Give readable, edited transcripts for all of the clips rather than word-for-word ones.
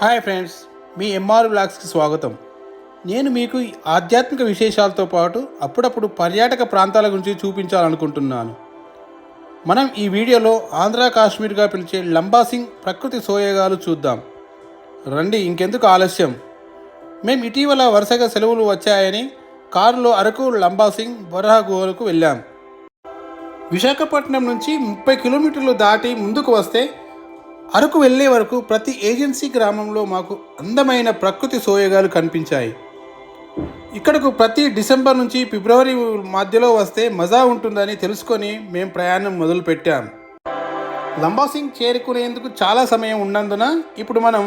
Hi friends, మీ MR బ్లాగ్స్కి స్వాగతం. నేను మీకు ఆధ్యాత్మిక విశేషాలతో పాటు అప్పుడప్పుడు పర్యాటక ప్రాంతాల గురించి చూపించాలనుకుంటున్నాను. మనం ఈ వీడియోలో ఆంధ్ర కాశ్మీర్గా పిలిచే లంబాసింగ్ ప్రకృతి సోయగాలు చూద్దాం. రండి, ఇంకెందుకు ఆలస్యం. మేము ఇటీవల వరుసగా సెలవులు వచ్చాయని కారులో అరకు, లంబాసింగ్, బొర్రా గుహలకు వెళ్ళాం. విశాఖపట్నం నుంచి 30 కిలోమీటర్లు దాటి ముందుకు వస్తే అరకు వెళ్ళే వరకు ప్రతి ఏజెన్సీ గ్రామంలో మాకు అందమైన ప్రకృతి సోయగాలు కనిపించాయి. ఇక్కడకు ప్రతి డిసెంబర్ నుంచి ఫిబ్రవరి మధ్యలో వస్తే మజా ఉంటుందని తెలుసుకొని మేము ప్రయాణం మొదలుపెట్టాం. లంబాసింగ్ చేరుకునేందుకు చాలా సమయం ఉన్నందున ఇప్పుడు మనం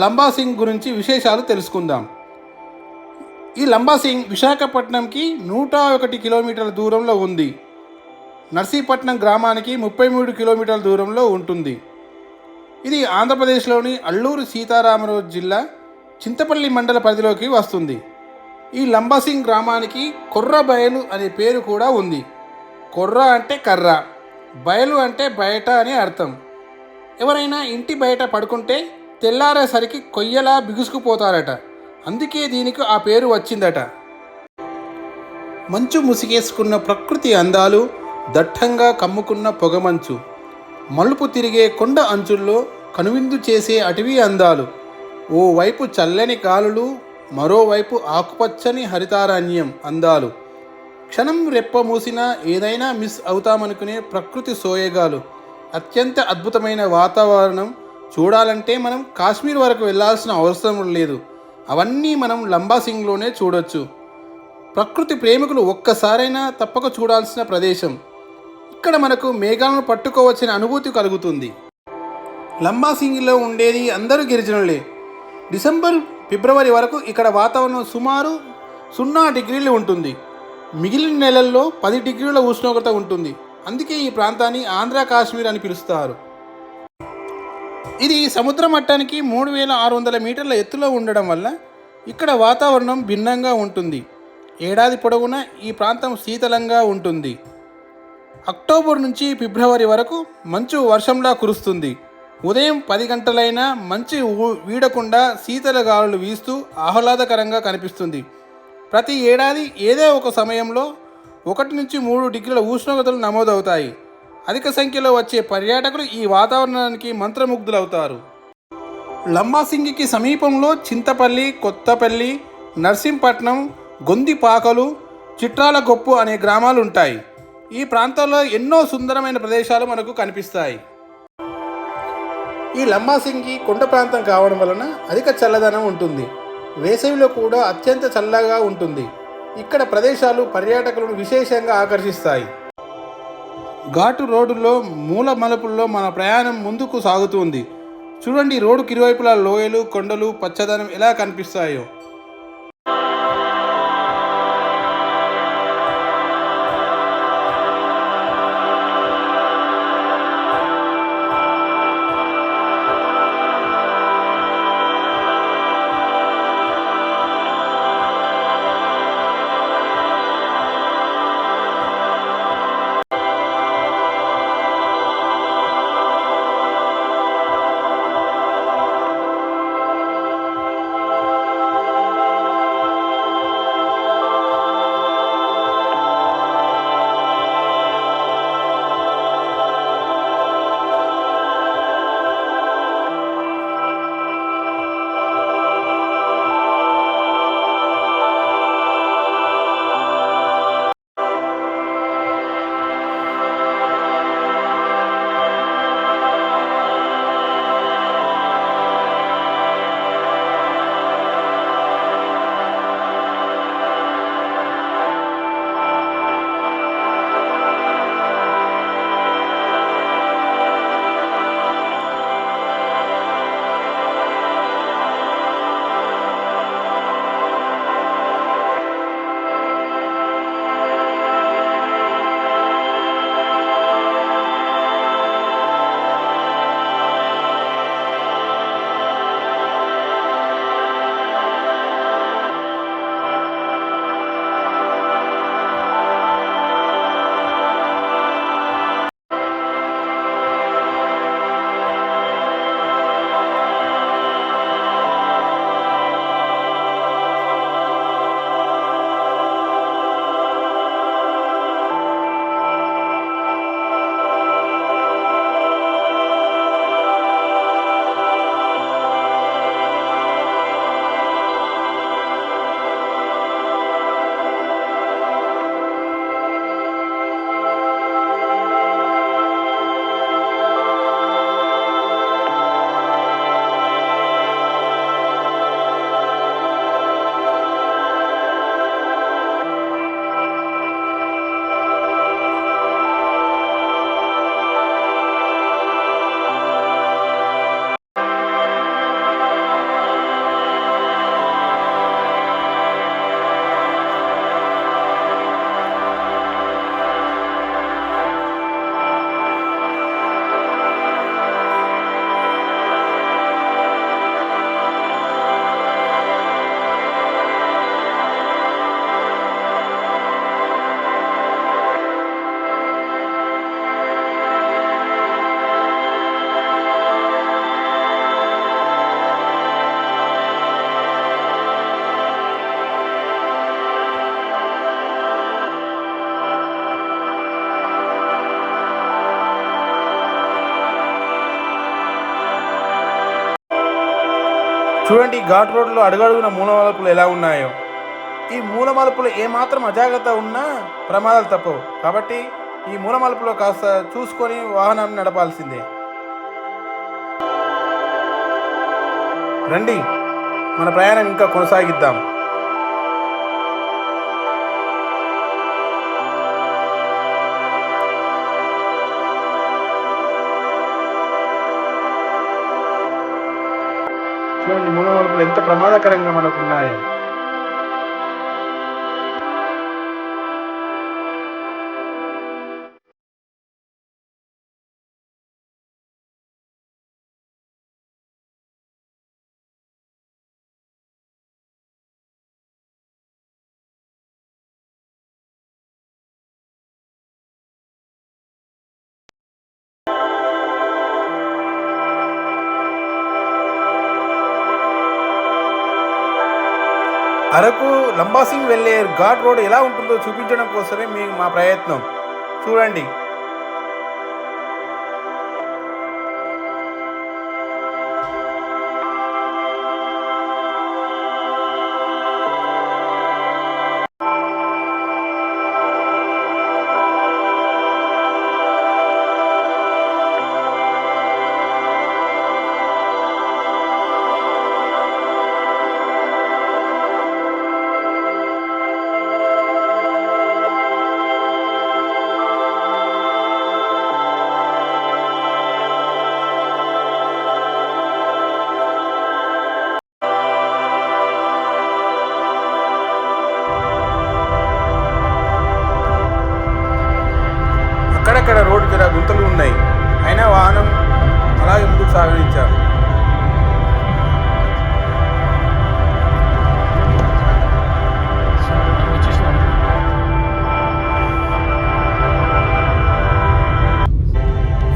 లంబాసింగ్ గురించి విశేషాలు తెలుసుకుందాం. ఈ లంబాసింగ్ విశాఖపట్నంకి 101 కిలోమీటర్ల దూరంలో ఉంది. నర్సీపట్నం గ్రామానికి 33 కిలోమీటర్ల దూరంలో ఉంటుంది. ఇది ఆంధ్రప్రదేశ్లోని అల్లూరు సీతారామరాజు జిల్లా చింతపల్లి మండల పరిధిలోకి వస్తుంది. ఈ లంబాసింగ్ గ్రామానికి కొర్ర బయలు అనే పేరు కూడా ఉంది. కొర్ర అంటే కర్ర, బయలు అంటే బయట అని అర్థం. ఎవరైనా ఇంటి బయట పడుకుంటే తెల్లారేసరికి కొయ్యలా బిగుసుకుపోతారట. అందుకే దీనికి ఆ పేరు వచ్చిందట. మంచు ముసిగేసుకున్న ప్రకృతి అందాలు, దట్టంగా కమ్ముకున్న పొగమంచు, మలుపు తిరిగే కొండ అంచుల్లో కనువిందు చేసే అటవీ అందాలు, ఓవైపు చల్లని గాలులు, మరోవైపు ఆకుపచ్చని హరితారణ్యం అందాలు, క్షణం రెప్ప మూసినా ఏదైనా మిస్ అవుతామనుకునే ప్రకృతి సోయగాలు, అత్యంత అద్భుతమైన వాతావరణం. చూడాలంటే మనం కాశ్మీర్ వరకు వెళ్ళాల్సిన అవసరం లేదు. అవన్నీ మనం లంబాసింగ్లోనే చూడొచ్చు. ప్రకృతి ప్రేమికులు ఒక్కసారైనా తప్పక చూడాల్సిన ప్రదేశం. ఇక్కడ మనకు మేఘాలను పట్టుకోవచ్చిన అనుభూతి కలుగుతుంది. లంబాసింగిలో ఉండేది అందరూ గిరిజనులే. డిసెంబర్, ఫిబ్రవరి వరకు ఇక్కడ వాతావరణం సుమారు 0 డిగ్రీలు ఉంటుంది. మిగిలిన నెలల్లో 10 డిగ్రీల ఉష్ణోగ్రత ఉంటుంది. అందుకే ఈ ప్రాంతాన్ని ఆంధ్ర కాశ్మీర్ అని పిలుస్తారు. ఇది సముద్ర మట్టానికి 3600 మీటర్ల ఎత్తులో ఉండడం వల్ల ఇక్కడ వాతావరణం భిన్నంగా ఉంటుంది. ఏడాది పొడవునా ఈ ప్రాంతం శీతలంగా ఉంటుంది. అక్టోబర్ నుంచి ఫిబ్రవరి వరకు మంచు వర్షంలా కురుస్తుంది. ఉదయం 10 గంటలైనా మంచు వీడకుండా శీతల గాలులు వీస్తూ ఆహ్లాదకరంగా కనిపిస్తుంది. ప్రతి ఏడాది ఏదో ఒక సమయంలో 1 నుంచి 3 డిగ్రీల ఉష్ణోగ్రతలు నమోదవుతాయి. అధిక సంఖ్యలో వచ్చే పర్యాటకులు ఈ వాతావరణానికి మంత్రముగ్ధులవుతారు. లంబాసింగికి సమీపంలో చింతపల్లి, కొత్తపల్లి, నర్సింపట్నం, గొందిపాకలు, చిట్రాలగొప్పు అనే గ్రామాలు ఉంటాయి. ఈ ప్రాంతాల్లో ఎన్నో సుందరమైన ప్రదేశాలు మనకు కనిపిస్తాయి. ఈ లంబాసింగి కొండ ప్రాంతం కావడం వలన అధిక చల్లదనం ఉంటుంది. వేసవిలో కూడా అత్యంత చల్లగా ఉంటుంది. ఇక్కడ ప్రదేశాలు పర్యాటకులను విశేషంగా ఆకర్షిస్తాయి. ఘాటు రోడ్డులో మూల మలుపుల్లో మన ప్రయాణం ముందుకు సాగుతుంది. చూడండి, రోడ్డుకి ఇరువైపులా లోయలు, కొండలు, పచ్చదనం ఎలా కనిపిస్తాయో. చూడండి ఈ ఘాట్ రోడ్లో అడుగడుగున మూలమలుపులు ఎలా ఉన్నాయో. ఈ మూలమలుపులు ఏమాత్రం అజాగ్రత్త ఉన్నా ప్రమాదాలు తప్పవు. కాబట్టి ఈ మూలమలుపులో కాస్త చూసుకొని వాహనం నడపాల్సిందే. రండి మన ప్రయాణం ఇంకా కొనసాగిద్దాం. చూడండి మూలమలుపులు ఎంత ప్రమాదకరంగా మనకు ఉన్నాయో. అరకు లంబాసింగ్ వెళ్ళే ఘాట్ రోడ్ ఎలా ఉంటుందో చూపించడం కోసమే మా ప్రయత్నం. చూడండి అక్కడక్కడ రోడ్డు జర గుంతలు ఉన్నాయి, అయినా వాహనం అలాగే ముందుకు సాగనించారు.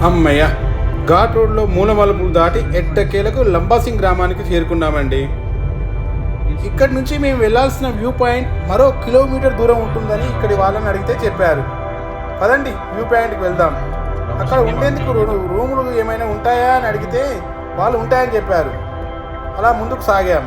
అమ్మయ్య, ఘాట్ రోడ్లో మూలమలుపులు దాటి ఎట్టకేలకు లంబాసింగ్ గ్రామానికి చేరుకున్నామండి. ఇక్కడి నుంచి మేము వెళ్ళాల్సిన వ్యూ పాయింట్ మరో కిలోమీటర్ దూరం ఉంటుందని ఇక్కడి వాళ్ళని అడిగితే చెప్పారు. పదండి వ్యూ పాయింట్కి వెళ్దాం. అక్కడ ఉండేందుకు రూములు ఏమైనా ఉంటాయా అని అడిగితే వాళ్ళు ఉంటాయని చెప్పారు. అలా ముందుకు సాగాం.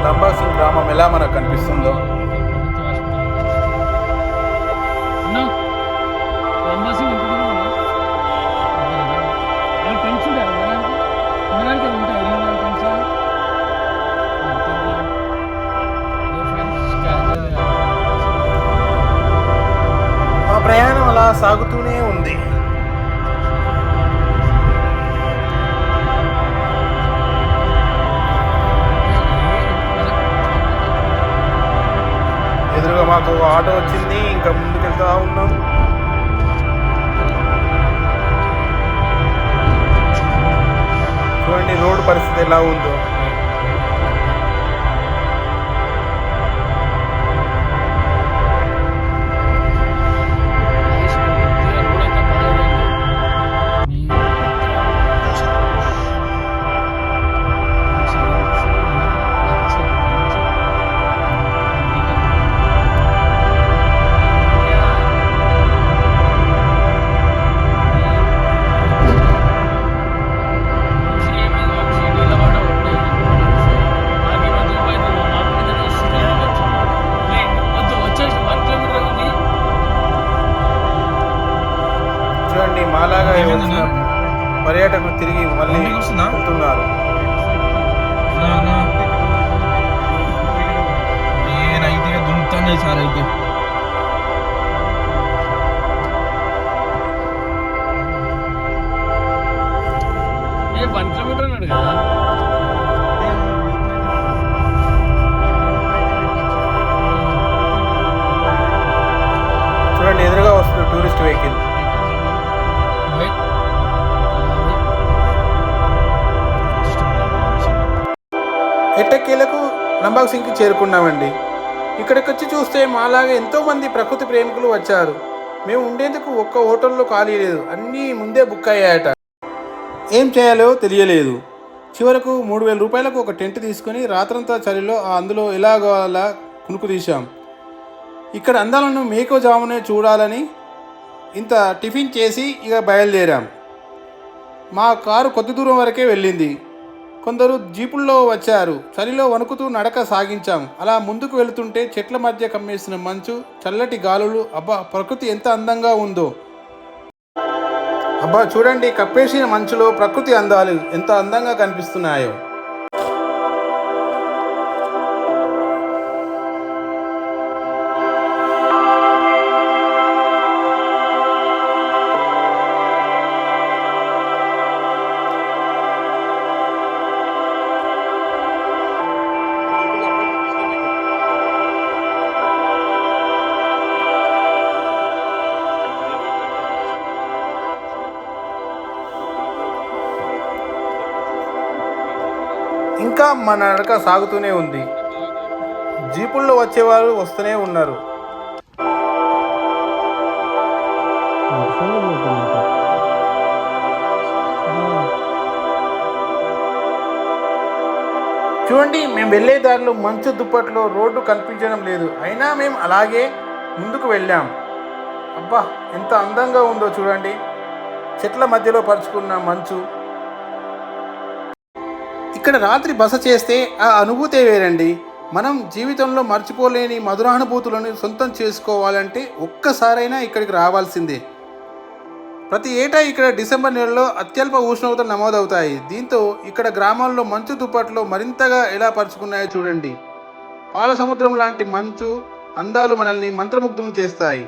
లంబాసింగ్ గ్రామం ఎలా మనకు కనిపిస్తుందో. మా ప్రయాణం అలా సాగుతూనే ఉంది. ఎదురుగా మాకు ఆటో వచ్చింది, ఇంకా ముందుకెళ్తా ఉన్నాం. చూడండి రోడ్డు పరిస్థితి ఎలా ఉందో. మాలాగా పర్యాటకులు తిరిగి మళ్ళీ వెళ్తున్నారు. నేనైతే దుంతాను సార్. అయితే ఏ 1 కిలోమీటర్ అన్నాడు కదా. లంబాసింగ్కి చేరుకున్నామండి. ఇక్కడికి వచ్చి చూస్తే మాలాగా ఎంతోమంది ప్రకృతి ప్రేమికులు వచ్చారు. మేము ఉండేందుకు ఒక్క హోటల్లో ఖాళీ లేదు, అన్నీ ముందే బుక్ అయ్యాయట. ఏం చేయాలో తెలియలేదు. చివరకు 3,000 రూపాయలకు ఒక టెంట్ తీసుకుని రాత్రంతా చలిలో అందులో ఎలాగో అలా కునుకు తీశాం. ఇక్కడ అందాలను మేకోజామునే చూడాలని ఇంత టిఫిన్ చేసి ఇక బయలుదేరాం. మా కారు కొద్ది దూరం వరకే వెళ్ళింది. కొందరు జీపుల్లో వచ్చారు. చలిలో వణుకుతూ నడక సాగించాం. అలా ముందుకు వెళుతుంటే చెట్ల మధ్య కమ్మేసిన మంచు, చల్లటి గాలులు, అబ్బా ప్రకృతి ఎంత అందంగా ఉందో. అబ్బా చూడండి, కప్పేసిన మంచులో ప్రకృతి అందాలు ఎంత అందంగా కనిపిస్తున్నాయో. ఇంకా మన నడక సాగుతూనే ఉంది. జీపుల్లో వచ్చేవారు వస్తూనే ఉన్నారు. చూడండి, మేము వెళ్ళే దారిలో మంచు దుప్పట్లో రోడ్డు కనిపించడం లేదు. అయినా మేము అలాగే ముందుకు వెళ్ళాం. అబ్బా ఎంత అందంగా ఉందో చూడండి, చెట్ల మధ్యలో పరుచుకున్న మంచు. ఇక్కడ రాత్రి బస చేస్తే ఆ అనుభూతే వేరండి. మనం జీవితంలో మర్చిపోలేని మధురానుభూతులను సొంతం చేసుకోవాలంటే ఒక్కసారైనా ఇక్కడికి రావాల్సిందే. ప్రతి ఏటా ఇక్కడ డిసెంబర్ నెలలో అత్యల్ప ఉష్ణోగ్రతలు నమోదవుతాయి. దీంతో ఇక్కడ గ్రామాల్లో మంచు దుప్పట్లో మరింతగా ఎలా పరుచుకున్నాయో చూడండి. పాల సముద్రం లాంటి మంచు అందాలు మనల్ని మంత్రముగ్ధం చేస్తాయి.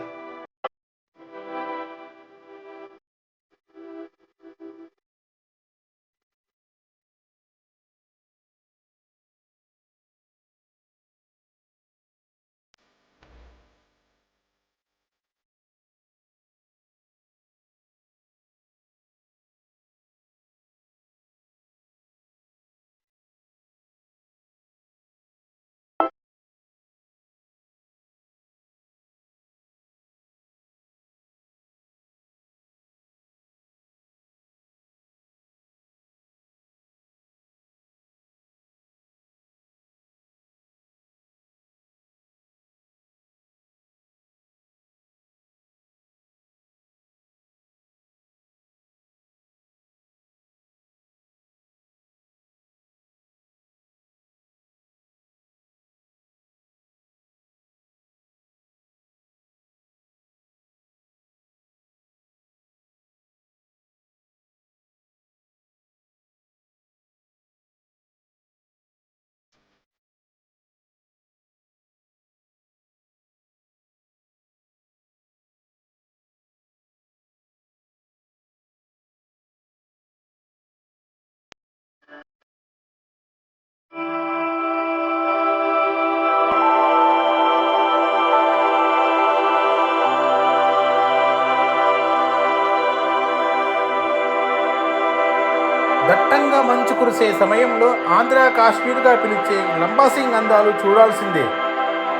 దట్టంగా మంచు కురిసే సమయంలో ఆంధ్ర కాశ్మీర్గా పిలిచే లంబాసింగ్ అందాలు చూడాల్సిందే.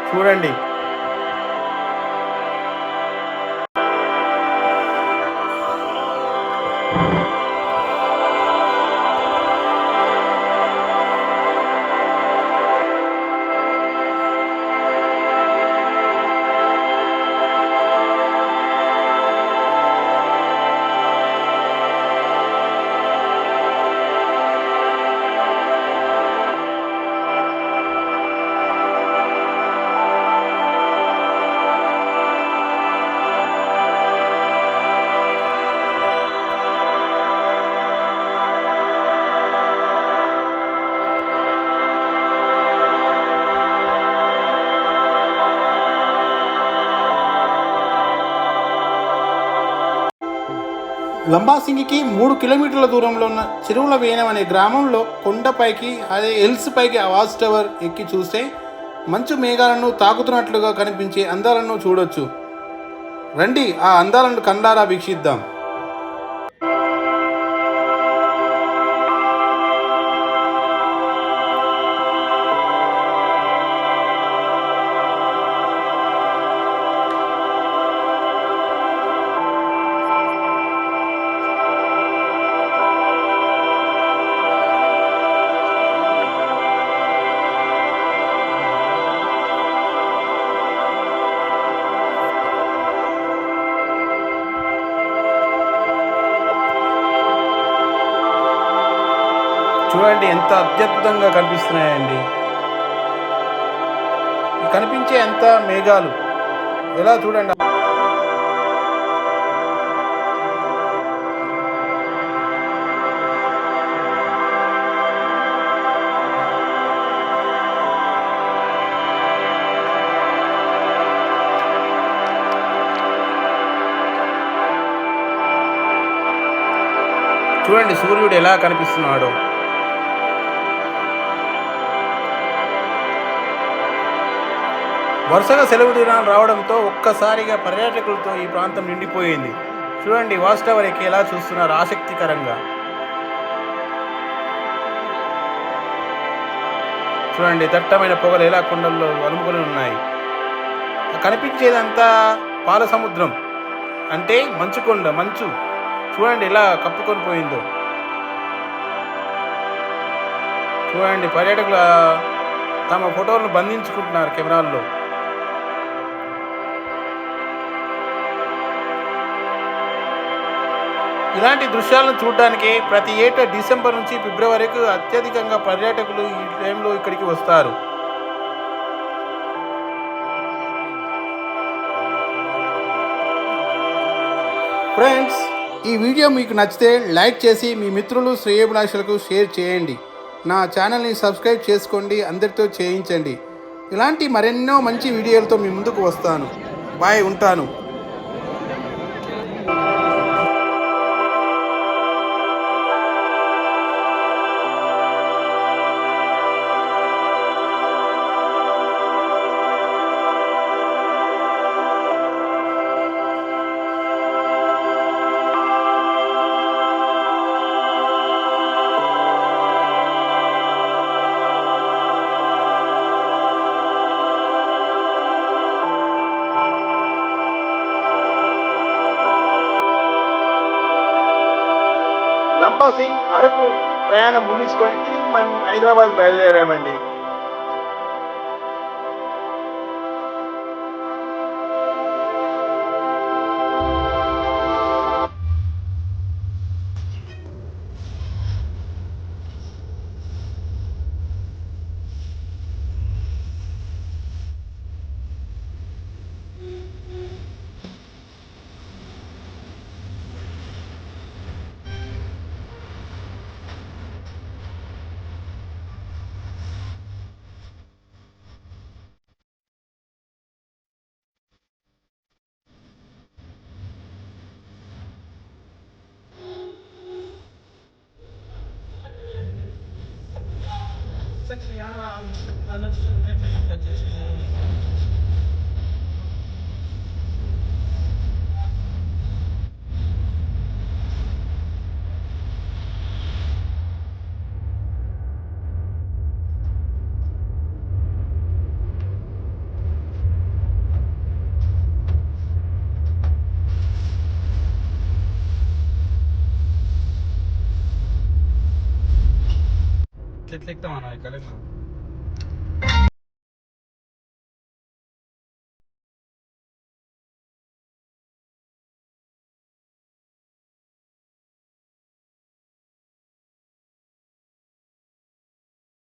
చూడండి, లంబాసింగికి 3 కిలోమీటర్ల దూరంలో ఉన్న చెరువుల వేనం అనే గ్రామంలో కొండపైకి, అదే హిల్స్ పైకి వాచ్ టవర్ ఎక్కి చూస్తే మంచు మేఘాలను తాకుతున్నట్లుగా కనిపించే అందాలను చూడొచ్చు. రండి, ఆ అందాలను కళ్ళారా వీక్షిద్దాం. చూడండి ఎంత అత్యద్భుతంగా కనిపిస్తున్నాయండి. కనిపించే ఎంత మేఘాలు ఎలా చూడండి. చూడండి సూర్యుడు ఎలా కనిపిస్తున్నాడో. వరుసగా సెలవు దినాలు రావడంతో ఒక్కసారిగా పర్యాటకులతో ఈ ప్రాంతం నిండిపోయింది. చూడండి వాచ్ టవర్ ఎక్కి ఎలా చూస్తున్నారు ఆసక్తికరంగా. చూడండి దట్టమైన పొగలు ఎలా కొండల్లో అలుముకొని ఉన్నాయి. కనిపించేదంతా పాల సముద్రం, అంటే మంచు కొండ. మంచు చూడండి ఎలా కప్పుకొని పోయిందో. చూడండి పర్యాటకులు తమ ఫోటోలను బంధించుకుంటున్నారు కెమెరాల్లో. ఇలాంటి దృశ్యాలను చూడడానికి ప్రతి ఏటా డిసెంబర్ నుంచి ఫిబ్రవరికి అత్యధికంగా పర్యాటకులు ఈ టైంలో ఇక్కడికి వస్తారు. ఫ్రెండ్స్, ఈ వీడియో మీకు నచ్చితే లైక్ చేసి మీ మిత్రులు శ్రేయోభిలాషులకు షేర్ చేయండి. నా ఛానల్ని సబ్స్క్రైబ్ చేసుకోండి, అందరితో చేయించండి. ఇలాంటి మరెన్నో మంచి వీడియోలతో మీ ముందుకు వస్తాను. బాయ్, ఉంటాను. సింగ్ అరకు ప్రయాణం ముగించుకొని మనం హైదరాబాద్ బయలుదేరామండి. చెట్లు ఎక్కుతామన్నా ఇక్కడ